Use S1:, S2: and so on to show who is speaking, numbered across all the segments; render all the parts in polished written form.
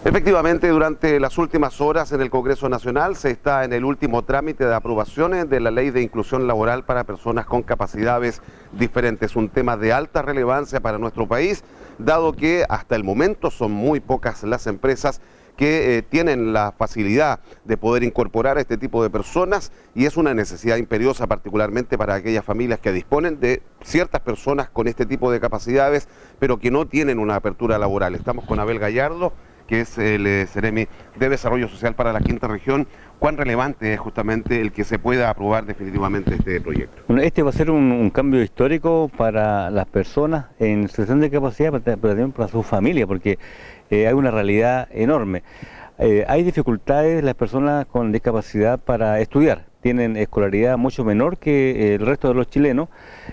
S1: Efectivamente, durante las últimas horas en el Congreso Nacional se está en el último trámite de aprobaciones de la Ley de Inclusión Laboral para personas con capacidades diferentes, un tema de alta relevancia para nuestro país, dado que hasta el momento son muy pocas las empresas que tienen la facilidad de poder incorporar a este tipo de personas y es una necesidad imperiosa particularmente para aquellas familias que disponen de ciertas personas con este tipo de capacidades, pero que no tienen una apertura laboral. Estamos con Abel Gallardo, que es el Seremi de Desarrollo Social para la Quinta Región. ¿Cuán relevante es justamente el que se pueda aprobar definitivamente este proyecto?
S2: Bueno, este va a ser un cambio histórico para las personas en situación de discapacidad, pero también para su familia, porque hay una realidad enorme. Hay dificultades las personas con discapacidad para estudiar, tienen escolaridad mucho menor que el resto de los chilenos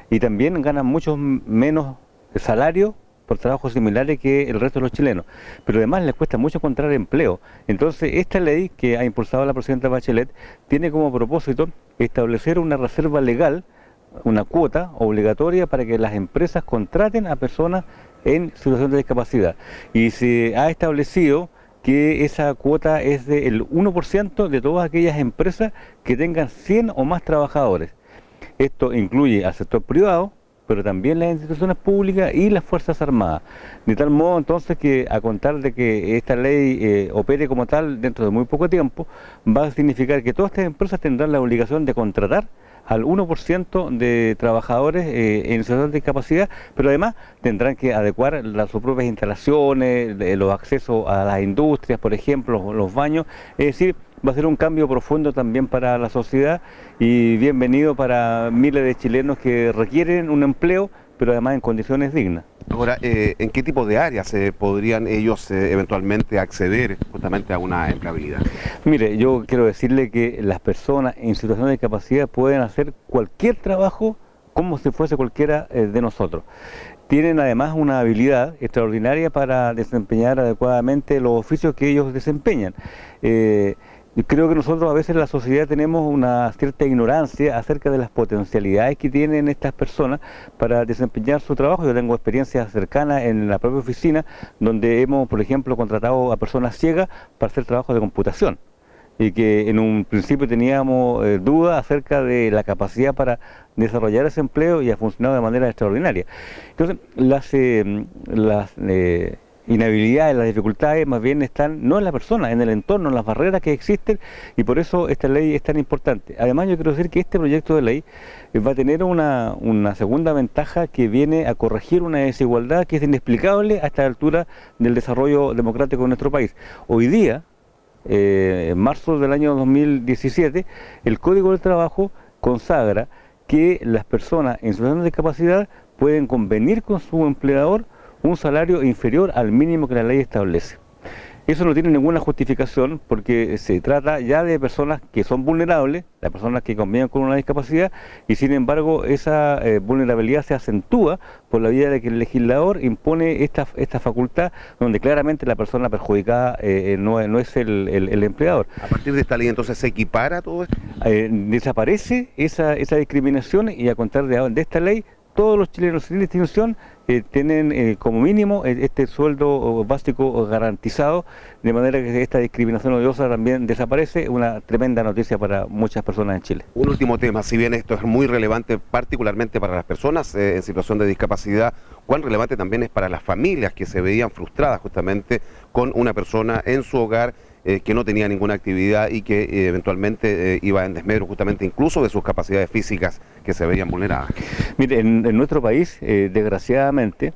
S2: y también ganan mucho menos salario por trabajos similares que el resto de los chilenos, pero además les cuesta mucho encontrar empleo. Entonces esta ley que ha impulsado la presidenta Bachelet tiene como propósito establecer una reserva legal, una cuota obligatoria para que las empresas contraten a personas en situación de discapacidad, y se ha establecido que esa cuota es del 1% de todas aquellas empresas que tengan 100 o más trabajadores. Esto incluye al sector privado, pero también las instituciones públicas y las Fuerzas Armadas. De tal modo entonces que a contar de que esta ley opere como tal dentro de muy poco tiempo, va a significar que todas estas empresas tendrán la obligación de contratar al 1% de trabajadores en situación de discapacidad, pero además tendrán que adecuar sus propias instalaciones, los accesos a las industrias, por ejemplo, los baños, es decir, va a ser un cambio profundo también para la sociedad y bienvenido para miles de chilenos que requieren un empleo, pero además en condiciones dignas.
S1: Ahora, ¿en qué tipo de áreas podrían ellos eventualmente acceder justamente a una empleabilidad?
S2: Mire, yo quiero decirle que las personas en situación de discapacidad pueden hacer cualquier trabajo como si fuese cualquiera de nosotros. Tienen además una habilidad extraordinaria para desempeñar adecuadamente los oficios que ellos desempeñan. Yo creo que nosotros a veces en la sociedad tenemos una cierta ignorancia acerca de las potencialidades que tienen estas personas para desempeñar su trabajo. Yo tengo experiencias cercanas en la propia oficina donde hemos, por ejemplo, contratado a personas ciegas para hacer trabajos de computación y que en un principio teníamos dudas acerca de la capacidad para desarrollar ese empleo y ha funcionado de manera extraordinaria. Entonces, las inhabilidades, las dificultades más bien están no en la persona, en el entorno, en las barreras que existen, y por eso esta ley es tan importante. Además, yo quiero decir que este proyecto de ley va a tener una segunda ventaja que viene a corregir una desigualdad que es inexplicable a esta altura del desarrollo democrático de nuestro país. Hoy día, en marzo del año 2017, el Código del Trabajo consagra que las personas en situación de discapacidad pueden convenir con su empleador un salario inferior al mínimo que la ley establece. Eso no tiene ninguna justificación porque se trata ya de personas que son vulnerables, las personas que conviven con una discapacidad, y sin embargo esa vulnerabilidad se acentúa por la vía de que el legislador impone esta facultad donde claramente la persona perjudicada no es el empleador.
S1: A partir de esta ley entonces se equipara todo esto.
S2: Desaparece esa discriminación y a contar de esta ley todos los chilenos sin distinción tienen como mínimo este sueldo básico garantizado, de manera que esta discriminación odiosa también desaparece, una tremenda noticia para muchas personas en Chile.
S1: Un último tema, si bien esto es muy relevante particularmente para las personas en situación de discapacidad, cuán relevante también es para las familias que se veían frustradas justamente con una persona en su hogar que no tenía ninguna actividad y que eventualmente iba en desmedro justamente incluso de sus capacidades físicas que se veían vulneradas.
S2: Mire, en nuestro país, desgraciadamente,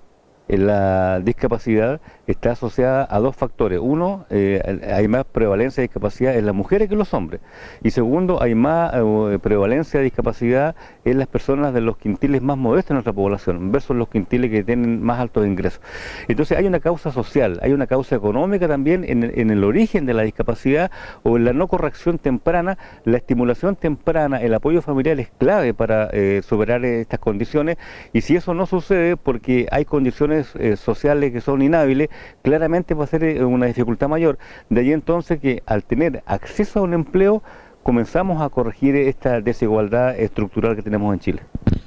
S2: la discapacidad está asociada a dos factores. Uno, hay más prevalencia de discapacidad en las mujeres que en los hombres. Y segundo, hay más prevalencia de discapacidad en las personas de los quintiles más modestos de nuestra población, versus los quintiles que tienen más altos ingresos. Entonces hay una causa social, hay una causa económica también en el origen de la discapacidad o en la no corrección temprana. La estimulación temprana, el apoyo familiar es clave para superar estas condiciones, y si eso no sucede porque hay condiciones sociales que son inhábiles, claramente va a ser una dificultad mayor. De ahí entonces que al tener acceso a un empleo comenzamos a corregir esta desigualdad estructural que tenemos en Chile.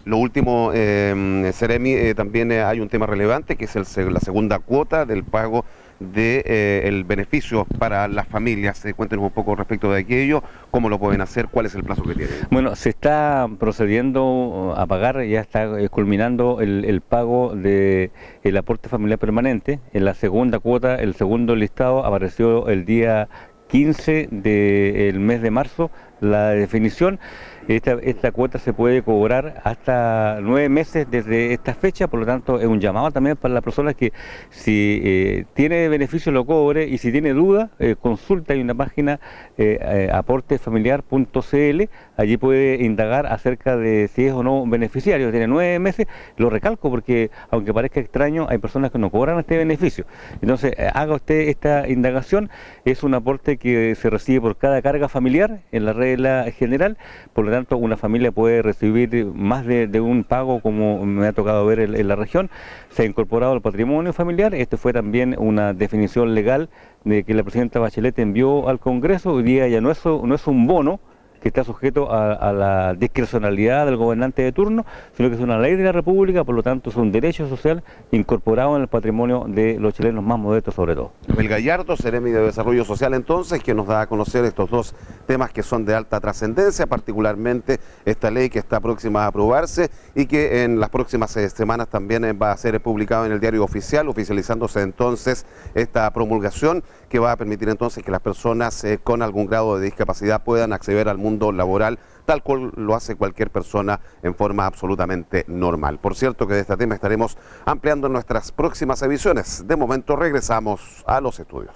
S1: Lo último, Seremi, también hay un tema relevante que es la segunda cuota del pago del beneficio para las familias. Cuéntenos un poco respecto de aquello, cómo lo pueden hacer, cuál es el plazo que tienen.
S2: Bueno, se está procediendo a pagar, ya está culminando el pago del aporte familiar permanente. En la segunda cuota, el segundo listado apareció el día 15 del mes de marzo. La definición, esta cuota se puede cobrar hasta 9 meses desde esta fecha, por lo tanto es un llamado también para las personas que si tiene beneficio lo cobre, y si tiene duda consulta, hay una página aportefamiliar.cl, allí puede indagar acerca de si es o no beneficiario. Tiene 9 meses, lo recalco porque aunque parezca extraño, hay personas que no cobran este beneficio. Entonces haga usted esta indagación, es un aporte que se recibe por cada carga familiar en la regla general, por lo tanto una familia puede recibir más de un pago, como me ha tocado ver en la región. Se ha incorporado al patrimonio familiar. Esto fue también una definición legal de que la presidenta Bachelet envió al Congreso. Hoy día ya no es un bono que está sujeto a la discrecionalidad del gobernante de turno, sino que es una ley de la República, por lo tanto es un derecho social incorporado en el patrimonio de los chilenos más modestos sobre todo.
S1: Abel Gallardo, Seremi de Desarrollo Social, entonces, que nos da a conocer estos dos temas que son de alta trascendencia, particularmente esta ley que está próxima a aprobarse y que en las próximas semanas también va a ser publicado en el Diario Oficial, oficializándose entonces esta promulgación que va a permitir entonces que las personas con algún grado de discapacidad puedan acceder al mundo laboral tal cual lo hace cualquier persona en forma absolutamente normal. Por cierto que de este tema estaremos ampliando en nuestras próximas ediciones. De momento regresamos a los estudios.